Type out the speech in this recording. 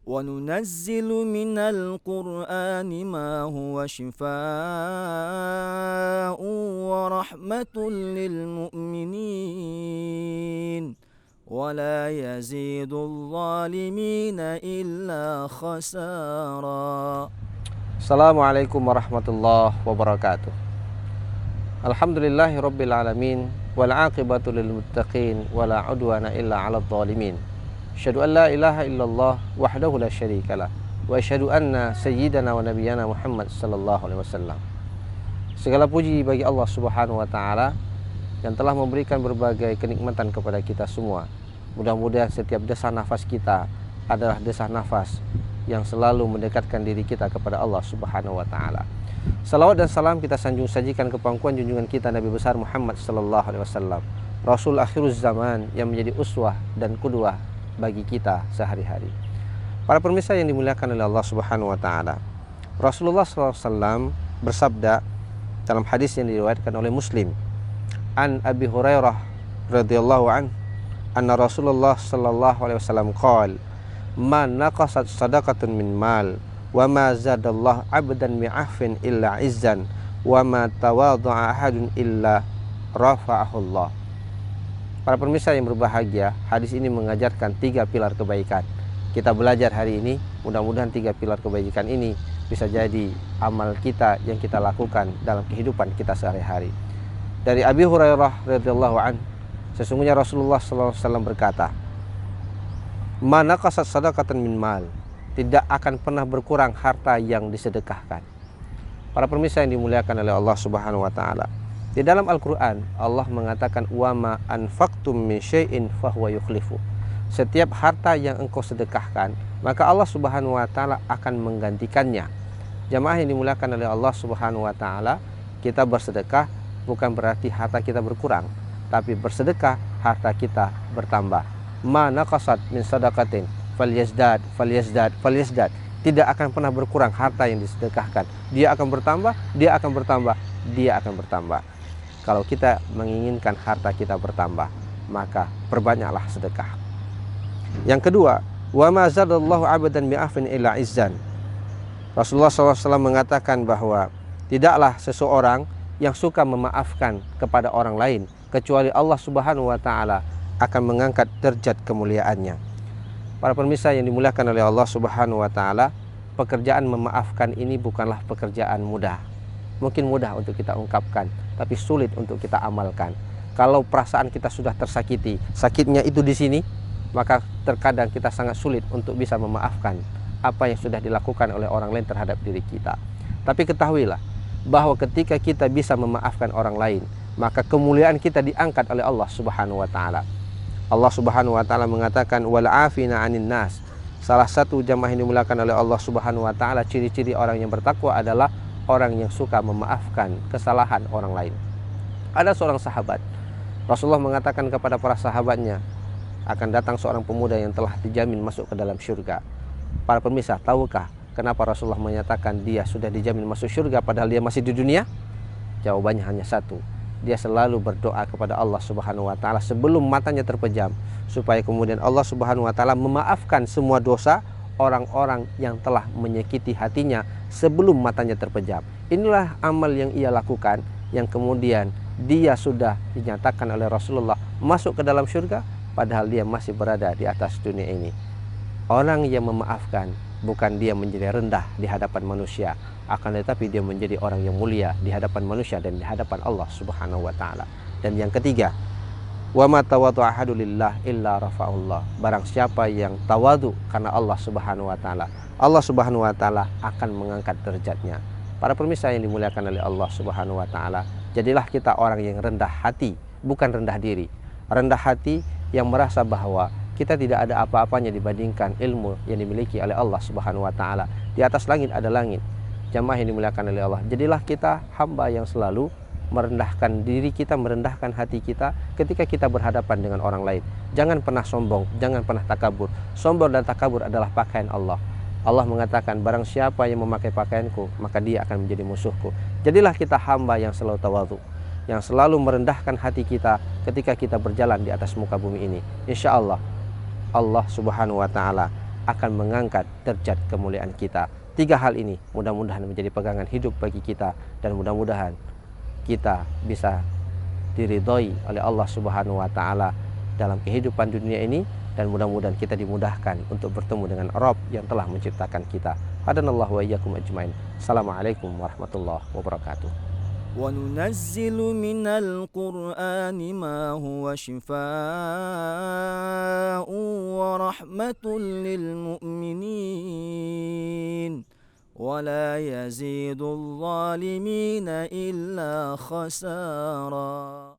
وننزل من القرآن ما هو شفاء ورحمة للمؤمنين ولا يزيد الظالمين إلا خسارا. Assalamualaikum warahmatullahi wabarakatuh. Alhamdulillahi rabbil alamin wal aqibatu lil muttaqin wala udwana illa 'alal zalimin. Asyhadu an la ilaha illallah wahdahu la syarikalah wa asyhadu anna sayyidana wa nabiyyana Muhammad sallallahu alaihi wasallam. Segala puji bagi Allah Subhanahu wa taala yang telah memberikan berbagai kenikmatan kepada kita semua. Mudah-mudahan setiap desah nafas kita adalah desah nafas yang selalu mendekatkan diri kita kepada Allah Subhanahu wa taala. Salawat dan salam kita sanjung sajikan ke pangkuan junjungan kita Nabi besar Muhammad sallallahu alaihi wasallam, Rasul akhiruz zaman yang menjadi uswah dan qudwah bagi kita sehari-hari. Para pemirsa yang dimuliakan oleh Allah Subhanahu wa taala, Rasulullah sallallahu alaihi wasallam bersabda dalam hadis yang diriwayatkan oleh Muslim, an Abi Hurairah radhiyallahu an, anna Rasulullah sallallahu alaihi wasallam qala ma naqasat sadaqatun min mal wa ma zadallahu 'abdan mi'afin illa izzan wa ma tawadha'a ahadun illa rafa'ahu Allah. Para pemirsa yang berbahagia, hadis ini mengajarkan 3 pilar kebaikan. Kita belajar hari ini, mudah-mudahan 3 pilar kebaikan ini bisa jadi amal kita yang kita lakukan dalam kehidupan kita sehari-hari. Dari Abi Hurairah radhiyallahu an, sesungguhnya Rasulullah sallallahu alaihi wasallam berkata, "Ma naqasat sadaqatan min mal." Tidak akan pernah berkurang harta yang disedekahkan. Para pemirsa yang dimuliakan oleh Allah Subhanahu wa taala, di dalam Al-Qur'an Allah mengatakan wa ma anfaqtum min syai'in fahuwa yukhlifu. Setiap harta yang engkau sedekahkan, maka Allah Subhanahu wa taala akan menggantikannya. Jamaah yang dimuliakan oleh Allah Subhanahu wa taala, kita bersedekah bukan berarti harta kita berkurang, tapi bersedekah harta kita bertambah. Ma naqasat min sadaqatin falyazdad. Tidak akan pernah berkurang harta yang disedekahkan. Dia akan bertambah, dia akan bertambah, dia akan bertambah. Kalau kita menginginkan harta kita bertambah, maka perbanyaklah sedekah. Yang kedua, wa ma zadallahu 'abdan mi'afin illa izzan. Rasulullah SAW mengatakan bahwa tidaklah seseorang yang suka memaafkan kepada orang lain kecuali Allah Subhanahu wa taala akan mengangkat derajat kemuliaannya. Para pemirsa yang dimuliakan oleh Allah Subhanahu wa taala, pekerjaan memaafkan ini bukanlah pekerjaan mudah. Mungkin mudah untuk kita ungkapkan, tapi sulit untuk kita amalkan. Kalau perasaan kita sudah tersakiti, sakitnya itu di sini, maka terkadang kita sangat sulit untuk bisa memaafkan apa yang sudah dilakukan oleh orang lain terhadap diri kita. Tapi ketahuilah bahwa ketika kita bisa memaafkan orang lain, maka kemuliaan kita diangkat oleh Allah Subhanahu wa taala. Allah Subhanahu wa taala mengatakan wal afina 'anin nas. Salah satu jamaah yang dimuliakan oleh Allah Subhanahu wa taala, ciri-ciri orang yang bertakwa adalah orang yang suka memaafkan kesalahan orang lain. Ada seorang sahabat, Rasulullah mengatakan kepada para sahabatnya, akan datang seorang pemuda yang telah dijamin masuk ke dalam syurga. Para pemirsa, tahukah kenapa Rasulullah menyatakan dia sudah dijamin masuk syurga padahal dia masih di dunia? Jawabannya hanya satu. Dia selalu berdoa kepada Allah Subhanahu wa taala sebelum matanya terpejam, supaya kemudian Allah Subhanahu wa taala memaafkan semua dosa orang-orang yang telah menyakiti hatinya sebelum matanya terpejam. Inilah amal yang ia lakukan, yang kemudian dia sudah dinyatakan oleh Rasulullah masuk ke dalam surga padahal dia masih berada di atas dunia ini. Orang yang memaafkan bukan dia menjadi rendah di hadapan manusia, akan tetapi dia menjadi orang yang mulia di hadapan manusia dan di hadapan Allah Subhanahu wa taala. Dan yang ketiga, wa ma tawadhu ahadu lillah illa rafa'ullah. Barang siapa yang tawadu karena Allah Subhanahu wa taala, Allah Subhanahu wa taala akan mengangkat derajatnya. Para pemirsa yang dimuliakan oleh Allah Subhanahu wa taala, jadilah kita orang yang rendah hati, bukan rendah diri. Rendah hati yang merasa bahwa kita tidak ada apa-apanya dibandingkan ilmu yang dimiliki oleh Allah Subhanahu wa taala. Di atas langit ada langit. Jamaah yang dimuliakan oleh Allah, jadilah kita hamba yang selalu merendahkan diri kita, merendahkan hati kita ketika kita berhadapan dengan orang lain. Jangan pernah sombong, jangan pernah takabur. Sombong dan takabur adalah pakaian Allah. Allah mengatakan, barang siapa yang memakai pakaianku, maka dia akan menjadi musuhku. Jadilah kita hamba yang selalu tawadhu, yang selalu merendahkan hati kita ketika kita berjalan di atas muka bumi ini. Insya Allah, Allah Subhanahu wa ta'ala akan mengangkat derajat kemuliaan kita. 3 hal ini mudah-mudahan menjadi pegangan hidup bagi kita, dan mudah-mudahan kita bisa diridhoi oleh Allah Subhanahu wa taala dalam kehidupan dunia ini, dan mudah-mudahan kita dimudahkan untuk bertemu dengan Rabb yang telah menciptakan kita. Hadanallahu wa iyyakum ajmain. Assalamualaikum warahmatullahi wabarakatuh. وننزل من القرآن ما هو شفاء ورحمة للمؤمنين ولا يزيد الظالمين إلا خسارا.